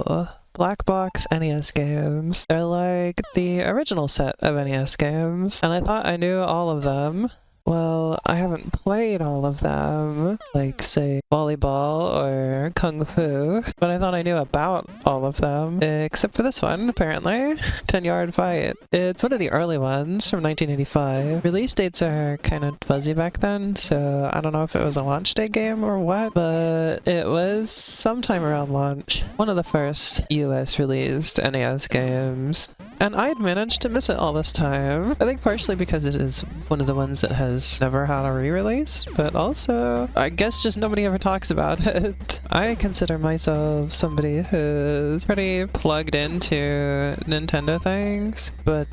Ooh. Black Box NES games. They're like the original set of NES games, and I thought I knew all of them. Well, I haven't played all of them, like, say, volleyball or kung fu, but I thought I knew about all of them, except for this one, apparently. 10-Yard Fight. It's one of the early ones from 1985. Release dates are kind of fuzzy back then, so I don't know if it was a launch day game or what, but it was sometime around launch. One of the first US released NES games. And I'd managed to miss it all this time. I think partially because it is one of the ones that has never had a re-release, but also, I guess just nobody ever talks about it. I consider myself somebody who's pretty plugged into Nintendo things, but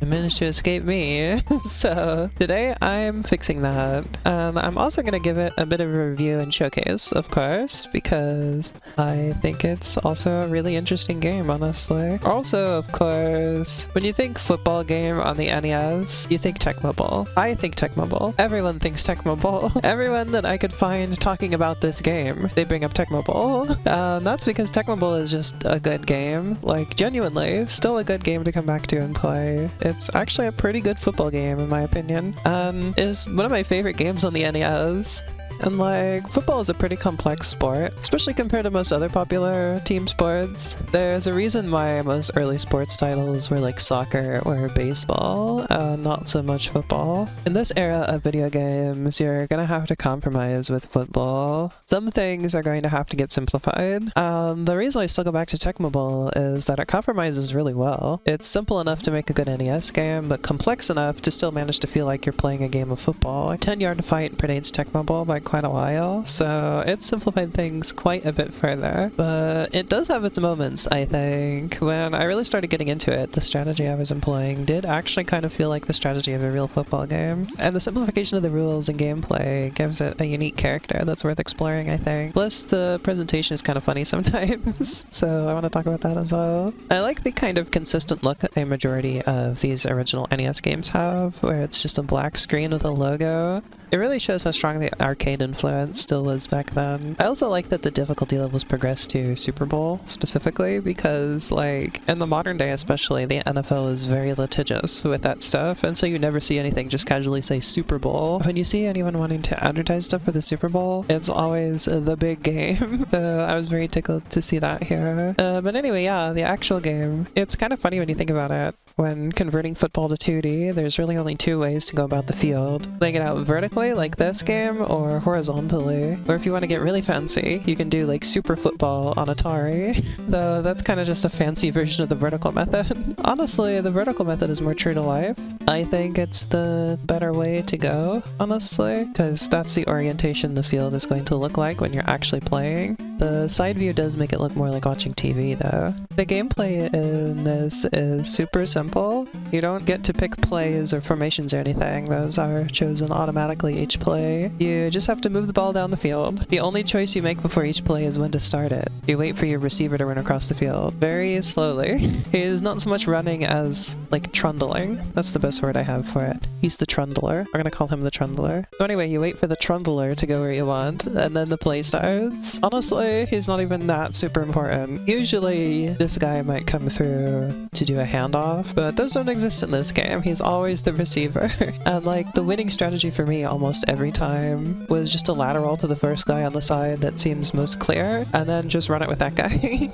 it managed to escape me. So today I'm fixing that. I'm also going to give it a bit of a review and showcase, of course, because I think it's also a really interesting game, honestly. Also, of course, when you think football game on the NES, you think Tecmo Bowl. I think Tecmo Bowl. Everyone thinks Tecmo Bowl. Everyone that I could find talking about this game, they bring up Tecmo Bowl. That's because Tecmo Bowl is just a good game. Like, genuinely, still a good game to come back to and play. It's actually a pretty good football game, in my opinion, and is one of my favorite games on the NES. And like, football is a pretty complex sport, especially compared to most other popular team sports. There's a reason why most early sports titles were like soccer or baseball, not so much football. In this era of video games, you're gonna have to compromise with football. Some things are going to have to get simplified. The reason I still go back to Tecmo Bowl is that it compromises really well. It's simple enough to make a good NES game, but complex enough to still manage to feel like you're playing a game of football. 10-Yard Fight predates Tecmo Bowl by quite a while, so it simplified things quite a bit further, but it does have its moments, I think. When I really started getting into it, the strategy I was employing did actually kind of feel like the strategy of a real football game, and the simplification of the rules and gameplay gives it a unique character that's worth exploring, I think. Plus, the presentation is kind of funny sometimes, so I want to talk about that as well. I like the kind of consistent look that a majority of these original NES games have, where it's just a black screen with a logo. It really shows how strong the arcade influence still was back then. I also like that the difficulty levels progressed to Super Bowl, specifically, because, like, in the modern day especially, the NFL is very litigious with that stuff, and so you never see anything just casually say Super Bowl. When you see anyone wanting to advertise stuff for the Super Bowl, it's always the big game. So I was very tickled to see that here. But anyway, yeah, the actual game, it's kind of funny when you think about it. When converting football to 2D, there's really only two ways to go about the field. Playing it out vertically, like this game, or horizontally. Or if you want to get really fancy, you can do like Super Football on Atari. Though that's kind of just a fancy version of the vertical method. Honestly, the vertical method is more true to life. I think it's the better way to go, honestly, because that's the orientation the field is going to look like when you're actually playing. The side view does make it look more like watching TV, though. The gameplay in this is super simple. You don't get to pick plays or formations or anything. Those are chosen automatically each play. You just have to move the ball down the field. The only choice you make before each play is when to start it. You wait for your receiver to run across the field very slowly. He is not so much running as, like, trundling. That's the best word I have for it. He's the trundler. We're gonna call him the trundler. So anyway, you wait for the trundler to go where you want, and then the play starts. Honestly, he's not even that super important. Usually, this guy might come through to do a handoff, but those don't exist in this game. He's always the receiver. And, like, the winning strategy for me almost every time was just a lateral to the first guy on the side that seems most clear, and then just run it with that guy.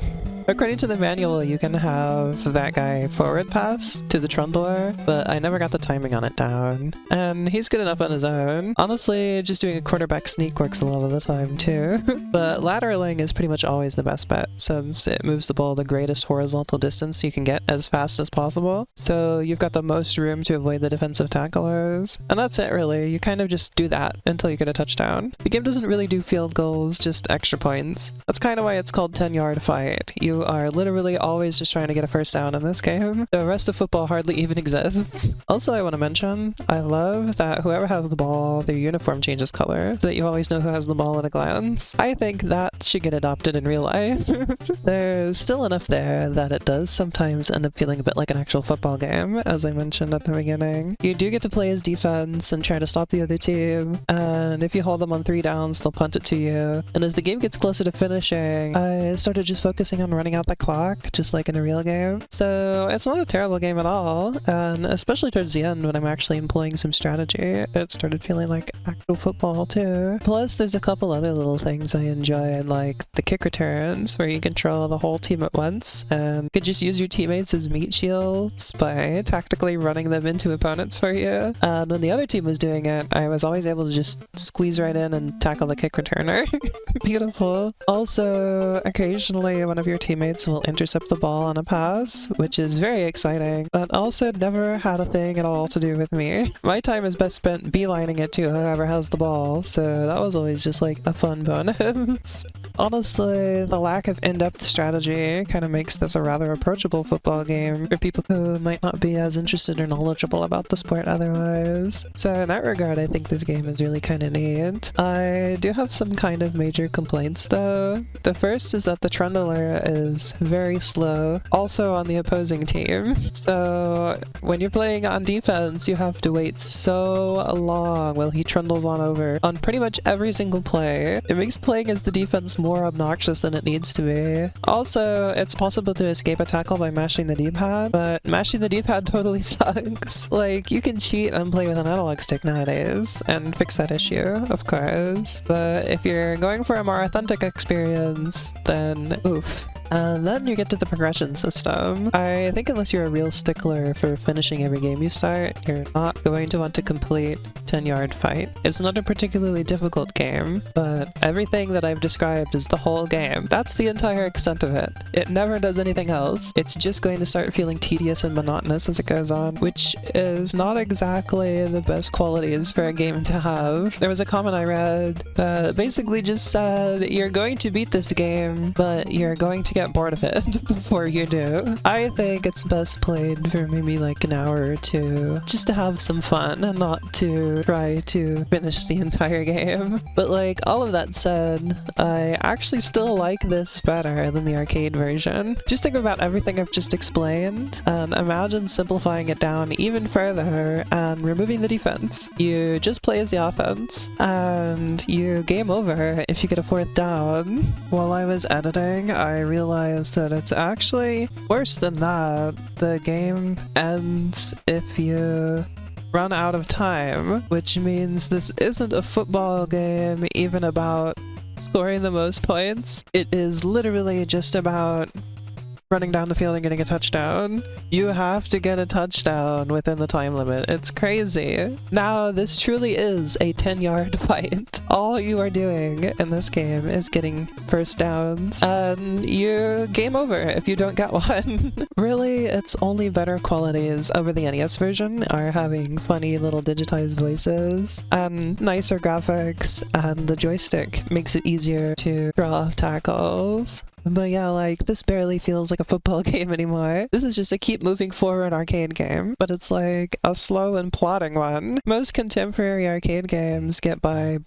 According to the manual, you can have that guy forward pass to the trundler, but I never got the timing on it down. And he's good enough on his own. Honestly, just doing a quarterback sneak works a lot of the time too. But lateraling is pretty much always the best bet, since it moves the ball the greatest horizontal distance you can get as fast as possible. So you've got the most room to avoid the defensive tacklers. And that's it really, you kind of just do that until you get a touchdown. The game doesn't really do field goals, just extra points. That's kind of why it's called 10-Yard Fight. You are literally always just trying to get a first down in this game. The rest of football hardly even exists. Also, I want to mention, I love that whoever has the ball, their uniform changes color, so that you always know who has the ball at a glance. I think that should get adopted in real life. There's still enough there that it does sometimes end up feeling a bit like an actual football game, as I mentioned at the beginning. You do get to play as defense and try to stop the other team, and if you hold them on 3 downs, they'll punt it to you. And as the game gets closer to finishing, I started just focusing on running running out the clock, just like in a real game. So it's not a terrible game at all, and especially towards the end when I'm actually employing some strategy, it started feeling like actual football too. Plus, there's a couple other little things I enjoy, like the kick returns, where you control the whole team at once, and you could just use your teammates as meat shields by tactically running them into opponents for you. And when the other team was doing it, I was always able to just squeeze right in and tackle the kick returner. Beautiful. Also, occasionally one of your teammates will intercept the ball on a pass, which is very exciting, but also never had a thing at all to do with me. My time is best spent beelining it to whoever has the ball, so that was always just like a fun bonus. Honestly, the lack of in-depth strategy kind of makes this a rather approachable football game for people who might not be as interested or knowledgeable about the sport otherwise. So in that regard, I think this game is really kind of neat. I do have some kind of major complaints though. The first is that the Trundler is very slow, also on the opposing team. So when you're playing on defense, you have to wait so long while he trundles on over on pretty much every single play. It makes playing as the defense more obnoxious than it needs to be. Also, it's possible to escape a tackle by mashing the D-pad, but mashing the D-pad totally sucks. Like, you can cheat and play with an analog stick nowadays and fix that issue, of course. But if you're going for a more authentic experience, then oof. And then you get to the progression system. I think unless you're a real stickler for finishing every game you start, you're not going to want to complete 10-yard fight. It's not a particularly difficult game, but everything that I've described is the whole game. That's the entire extent of it. It never does anything else. It's just going to start feeling tedious and monotonous as it goes on, which is not exactly the best qualities for a game to have. There was a comment I read that basically just said, you're going to beat this game, but you're going to get bored of it before you do. I think it's best played for maybe like an hour or two, just to have some fun and not to try to finish the entire game. But like, all of that said, I actually still like this better than the arcade version. Just think about everything I've just explained, and imagine simplifying it down even further and removing the defense. You just play as the offense, and you game over if you get a 4th down. While I was editing, I realized that it's actually worse than that. The game ends if you run out of time, which means this isn't a football game even about scoring the most points. It is literally just about running down the field and getting a touchdown. You have to get a touchdown within the time limit. It's crazy. Now, this truly is a 10-yard fight. All you are doing in this game is getting first downs, and you game over if you don't get one. Really, its only better qualities over the NES version are having funny little digitized voices and nicer graphics, and the joystick makes it easier to draw off tackles. But yeah, like, this barely feels like a football game anymore. This is just a keep moving forward arcade game, but it's like a slow and plodding one. Most contemporary arcade games get by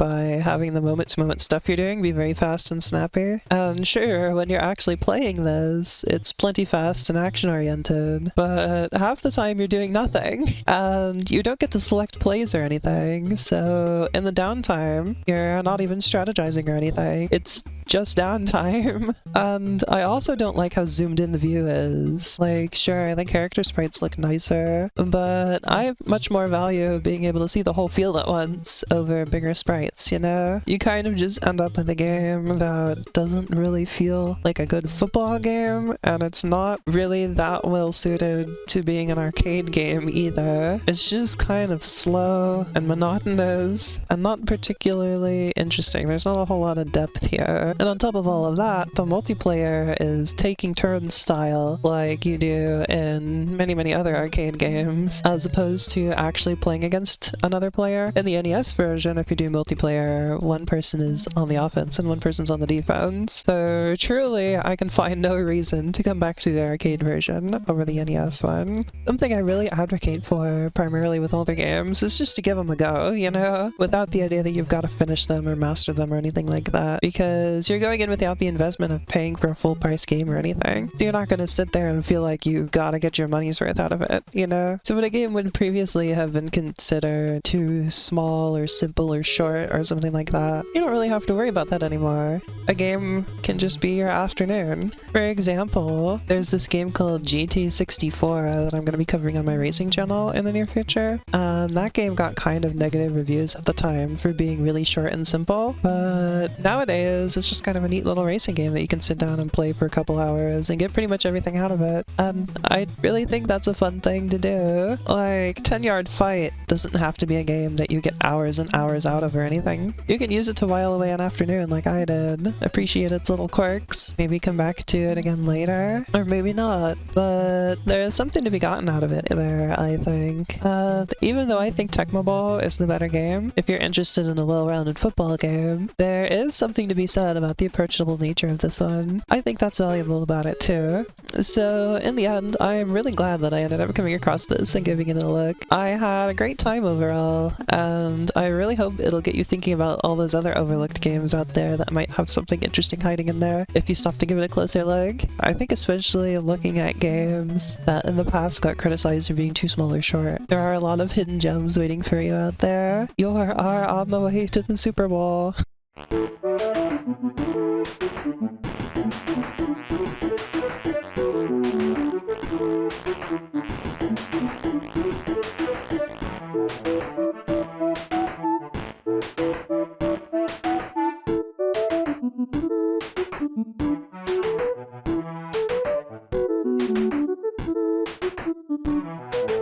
having the moment-to-moment stuff you're doing be very fast and snappy. And sure, when you're actually playing this, it's plenty fast and action-oriented, but half the time you're doing nothing, and you don't get to select plays or anything, so in the downtime, you're not even strategizing or anything. It's just downtime. And I also don't like how zoomed in the view is. Like, sure, the character sprites look nicer, but I much more value being able to see the whole field at once over bigger sprites, you know? You kind of just end up with a game that doesn't really feel like a good football game, and it's not really that well suited to being an arcade game either. It's just kind of slow and monotonous and not particularly interesting. There's not a whole lot of depth here. And on top of all of that, the multiplayer is taking turns style like you do in many other arcade games, as opposed to actually playing against another player. In the NES version, if you do multiplayer, one person is on the offense and one person's on the defense. So truly, I can find no reason to come back to the arcade version over the NES one. Something I really advocate for, primarily with older games, is just to give them a go, you know? Without the idea that you've got to finish them or master them or anything like that, because you're going in without the investment of paying paying for a full price game or anything. So you're not going to sit there and feel like you gotta get your money's worth out of it, you know? So when a game would previously have been considered too small or simple or short or something like that, you don't really have to worry about that anymore. A game can just be your afternoon. For example, there's this game called GT64 that I'm going to be covering on my racing channel in the near future. That game got kind of negative reviews at the time for being really short and simple, but nowadays it's just kind of a neat little racing game that you can sit down and play for a couple hours and get pretty much everything out of it. And I really think that's a fun thing to do. Like, 10 Yard Fight doesn't have to be a game that you get hours and hours out of or anything. You can use it to while away an afternoon like I did. Appreciate its little quirks. Maybe come back to it again later. Or maybe not. But there's something to be gotten out of it there, I think. Even though I think Tecmo Bowl is the better game, if you're interested in a well-rounded football game, there is something to be said about the approachable nature of this one. I think that's valuable about it too. So in the end, I'm really glad that I ended up coming across this and giving it a look. I had a great time overall, and I really hope it'll get you thinking about all those other overlooked games out there that might have something interesting hiding in there if you stop to give it a closer look. I think especially looking at games that in the past got criticized for being too small or short, there are a lot of hidden gems waiting for you out there. You are on the way to the Super Bowl.